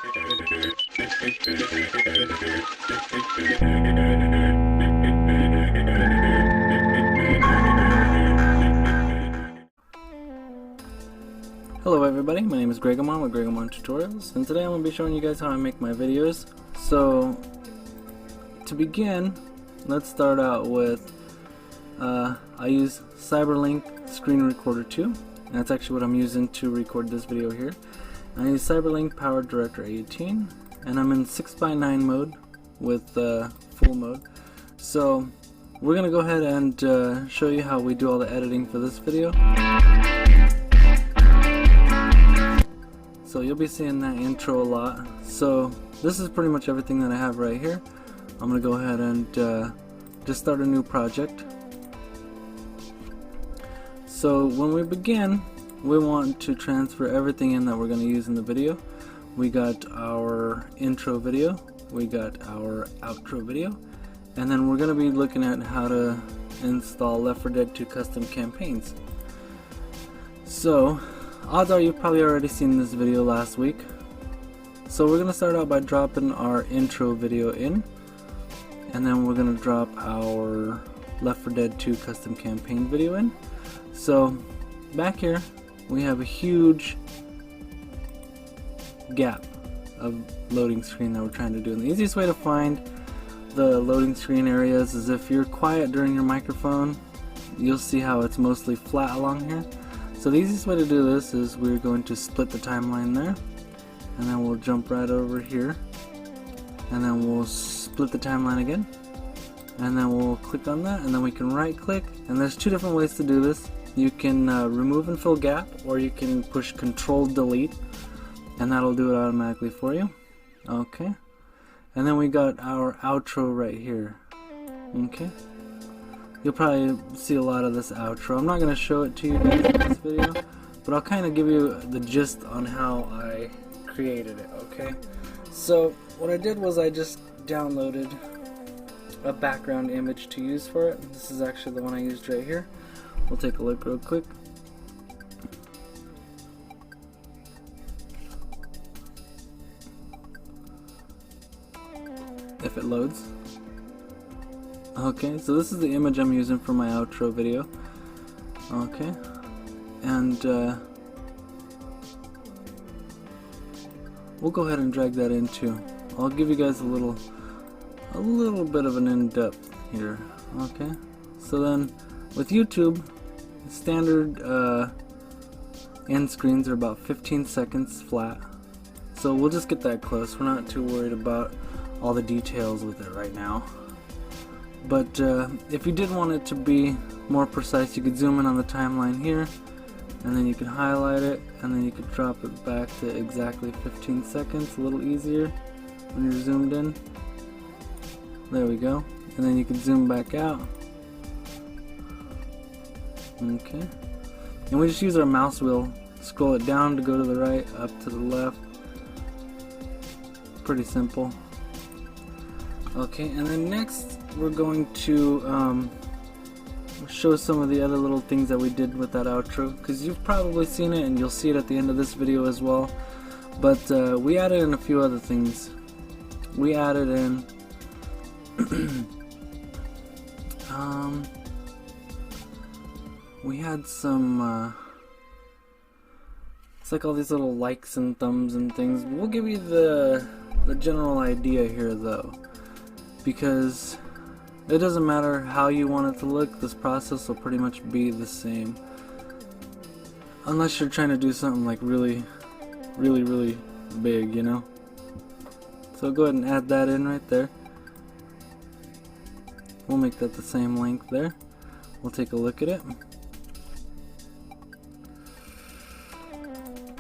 Hello everybody, my name is Gregomon with Gregomon Tutorials, and today I'm going to be showing you guys how I make my videos. So, to begin, let's start out with, I use Cyberlink Screen Recorder 2, and that's actually what I'm using to record this video here. I use Cyberlink PowerDirector 18, and I'm in 6:9 mode with full mode. So, we're going to go ahead and show you how we do all the editing for this video. So you'll be seeing that intro a lot. So this is pretty much everything that I have right here. I'm going to go ahead and just start a new project. So when we begin, we want to transfer everything in that we're going to use in the video. We got our intro video, we got our outro video, and then we're going to be looking at how to install Left 4 Dead 2 custom campaigns. So odds are you've probably already seen this video last week. So we're going to start out by dropping our intro video in, and then we're going to drop our Left 4 Dead 2 custom campaign video in. So back here we have a huge gap of loading screen that we're trying to do. And the easiest way to find the loading screen areas is if you're quiet during your microphone, you'll see how it's mostly flat along here. So the easiest way to do this is we're going to split the timeline there, and then we'll jump right over here, and then we'll split the timeline again, and then we'll click on that, and then we can right click, and there's two different ways to do this. You can remove and fill gap, or you can push Control Delete, and that'll do it automatically for you. Okay, and then we got our outro right here. Okay. You'll probably see a lot of this outro. I'm not going to show it to you guys in this video, but I'll kind of give you the gist on how I created it, okay? So what I did was I just downloaded a background image to use for it. This is actually the one I used right here. We'll take a look real quick. If it loads. Okay, so this is the image I'm using for my outro video. Okay, and we'll go ahead and drag that into. I'll give you guys a little bit of an in-depth here. Okay, so then with YouTube, standard end screens are about 15 seconds flat. So we'll just get that close. We're not too worried about all the details with it right now. But if you did want it to be more precise, you could zoom in on the timeline here, and then you could highlight it, and then you could drop it back to exactly 15 seconds, a little easier when you're zoomed in. There we go. And then you can zoom back out. Okay. And we just use our mouse wheel, scroll it down to go to the right, up to the left. Pretty simple. Okay, and then next we're going to show some of the other little things that we did with that outro, because you've probably seen it and you'll see it at the end of this video as well. But we added in a few other things. We added in we had some it's like all these little likes and thumbs and things. We'll give you the general idea here though, because it doesn't matter how you want it to look, this process will pretty much be the same. Unless you're trying to do something like really big, you know? So go ahead and add that in right there. We'll make that the same length there. We'll take a look at it.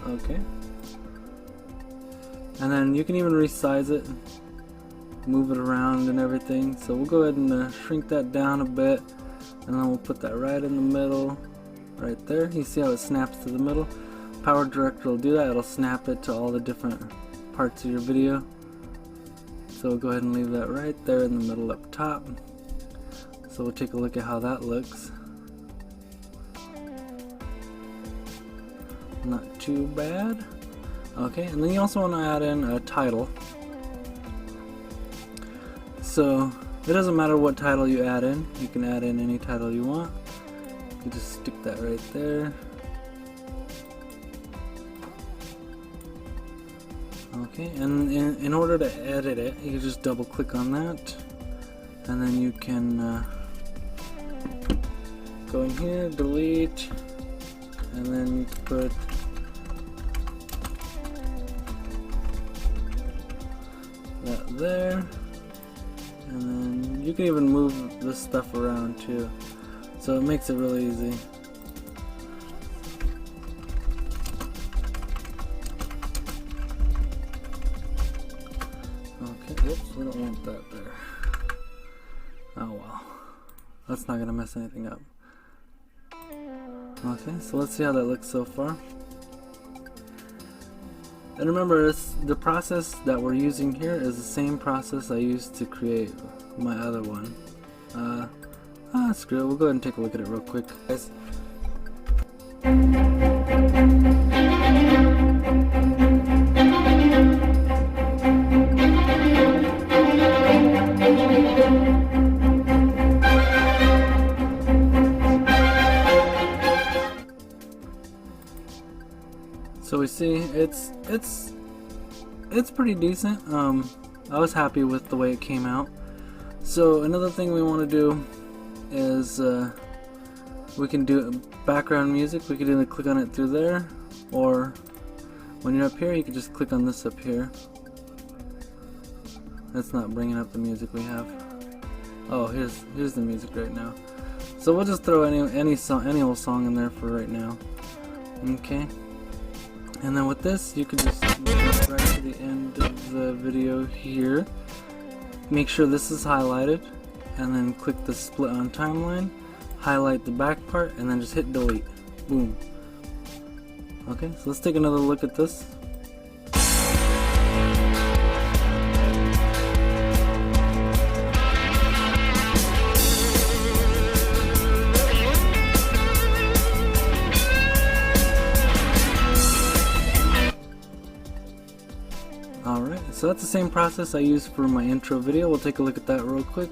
Okay. And then you can even resize it, move it around and everything. So we'll go ahead and shrink that down a bit, and then we'll put that right in the middle, right there. You see how it snaps to the middle? PowerDirector will do that. It'll snap it to all the different parts of your video. So we'll go ahead and leave that right there in the middle up top. So we'll take a look at how that looks. Not too bad. Okay, and then you also want to add in a title. So it doesn't matter what title you add in, you can add in any title you want. You just stick that right there. Okay, and in order to edit it, you just double click on that, and then you can go in here, delete, and then put that there, and then you can even move this stuff around too, so it makes it really easy. Okay, oops, we don't want that there. Oh well, that's not gonna mess anything up. Okay, so let's see how that looks so far. And remember, the process that we're using here is the same process I used to create my other one. Screw it, we'll go ahead and take a look at it real quick, guys. So we see it's pretty decent. I was happy with the way it came out. So another thing we want to do is we can do background music. We can either click on it through there, or when you're up here you can just click on this up here. That's not bringing up the music we have. Oh, here's the music right now. So we'll just throw any old song in there for right now. Okay. And then with this, you can just go right to the end of the video here. Make sure this is highlighted, and then click the split on timeline, highlight the back part, and then just hit delete. Boom. Okay, so let's take another look at this. Alright, so that's the same process I used for my intro video. We'll take a look at that real quick.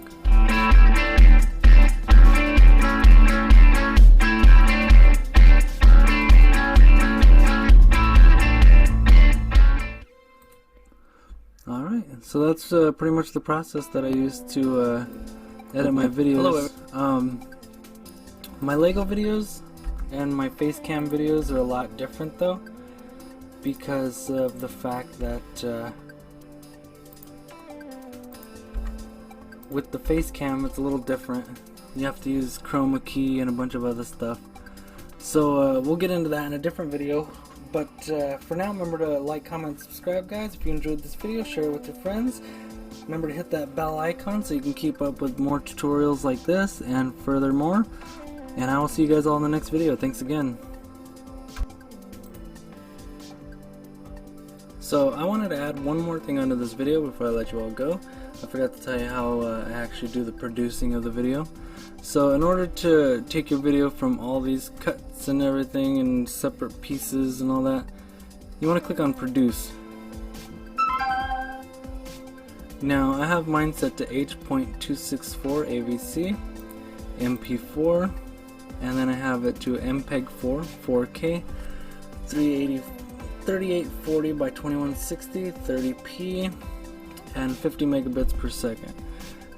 Alright, so that's pretty much the process that I used to edit my videos. My Lego videos and my Facecam videos are a lot different though, because of the fact that with the Facecam it's a little different. You have to use chroma key and a bunch of other stuff. So we'll get into that in a different video. But for now, remember to like, comment, subscribe, guys. If you enjoyed this video, share it with your friends. Remember to hit that bell icon so you can keep up with more tutorials like this and furthermore. And I will see you guys all in the next video. Thanks again. So I wanted to add one more thing onto this video before I let you all go. I forgot to tell you how I actually do the producing of the video. So in order to take your video from all these cuts and everything and separate pieces and all that, you want to click on produce. Now I have mine set to H.264 AVC, MP4, and then I have it to MPEG-4, 4K, 3840 by 2160, 30p, and 50 megabits per second.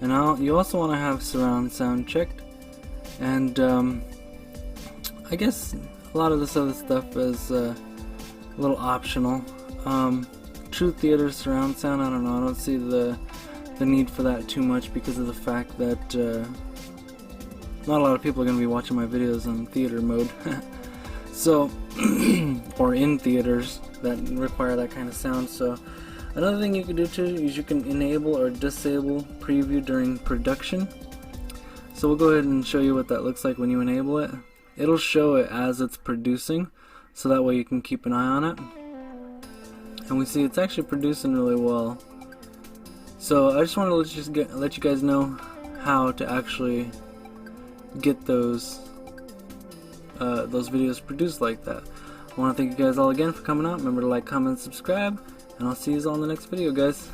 And you also want to have surround sound checked, and I guess a lot of this other stuff is a little optional. True theater surround sound, I don't know, I don't see the need for that too much because of the fact that not a lot of people are going to be watching my videos on theater mode. So, or in theaters that require that kind of sound. So another thing you can do too is you can enable or disable preview during production. So we'll go ahead and show you what that looks like when you enable it. It'll show it as it's producing, so that way you can keep an eye on it. And we see it's actually producing really well. So I just want to let you guys know how to actually get those videos produced like that. I want to thank you guys all again for coming out. Remember to like, comment, and subscribe, and I'll see you all in the next video, guys.